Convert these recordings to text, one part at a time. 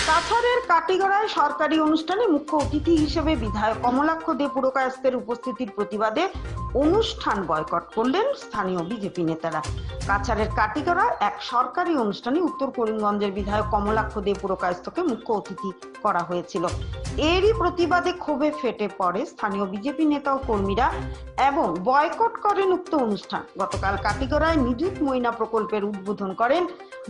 কাছাড়ের কাটিগড়ায় সরকারি অনুষ্ঠানে মুখ্য অতিথি হিসেবে বিধায়ক কমলাক্ষ দে পুরকায়স্থের উপস্থিতির প্রতিবাদে অনুষ্ঠান বয়কট করলেন স্থানীয় বিজেপি নেতারা। কাছাড়ের কাটিগড়া এক সরকারি অনুষ্ঠানে উত্তর করিমগঞ্জের বিধায়ক কমলাক্ষ দে পুরকায়স্থকে মুখ্য অতিথি করা হয়েছিল। এরই প্রতিবাদে ক্ষোভে ফেটে পড়ে স্থানীয় বিজেপি নেতা ও কর্মীরা এবং বয়কট করেন উক্ত অনুষ্ঠান। গতকাল কাটিগড়ায় নিযুত ময়না প্রকল্পের উদ্বোধন করেন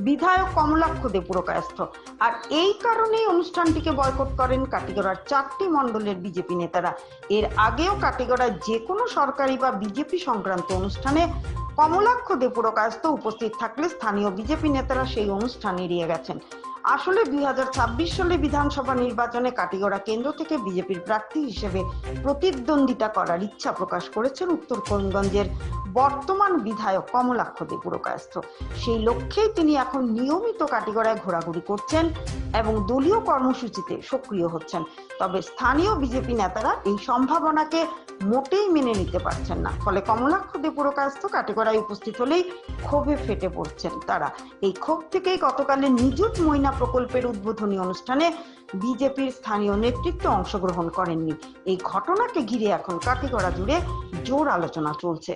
বিধায়ক কমলাক্ষ দে পুরকায়স্থ। আর এই কারণেই অনুষ্ঠানটিকে বয়কট করেন কাটিগড়ার 4টি মণ্ডলের বিজেপি নেতারা। এর আগেও কাটিগড়ায় যে কোনো সরকারি বা বিজেপি সংক্রান্ত অনুষ্ঠানে কমলাক্ষ দে পুরকায়স্থ উপস্থিত থাকলে স্থানীয় বিজেপি নেতারা সেই অনুষ্ঠান এড়িয়ে গেছেন। আসলে 2026 সালে বিধানসভা নির্বাচনে কাটিগড়া কেন্দ্র থেকে বিজেপির প্রার্থী হিসেবে প্রতিদ্বন্দ্বিতা করার ইচ্ছা প্রকাশ করেছেন উত্তর করিমগঞ্জের বর্তমান বিধায়ক কমলাক্ষ দে পুরকায়স্থ। সেই লক্ষ্যেই তিনি এখন নিয়মিত কাটিগড়ায় ঘোরাঘুরি করছেন এবং দলীয় কর্মসূচিতে সক্রিয় হচ্ছেন। তবে স্থানীয় বিজেপি নেতারা এই সম্ভাবনাকে মোটেই মেনে নিতে পারছেন না। ফলে কমলাক্ষ দে পুরকায়স্থ কাটিগড়ায় উপস্থিত হলেই ক্ষোভে ফেটে পড়ছেন তারা। এই ক্ষোভ থেকেই গতকালের নিযুত ময়না প্রকল্পের উদ্বোধনী অনুষ্ঠানে বিজেপির স্থানীয় নেতৃত্ব অংশগ্রহণ করেননি। এই ঘটনাকে ঘিরে এখন কাটিগড়া জুড়ে জোর আলোচনা চলছে।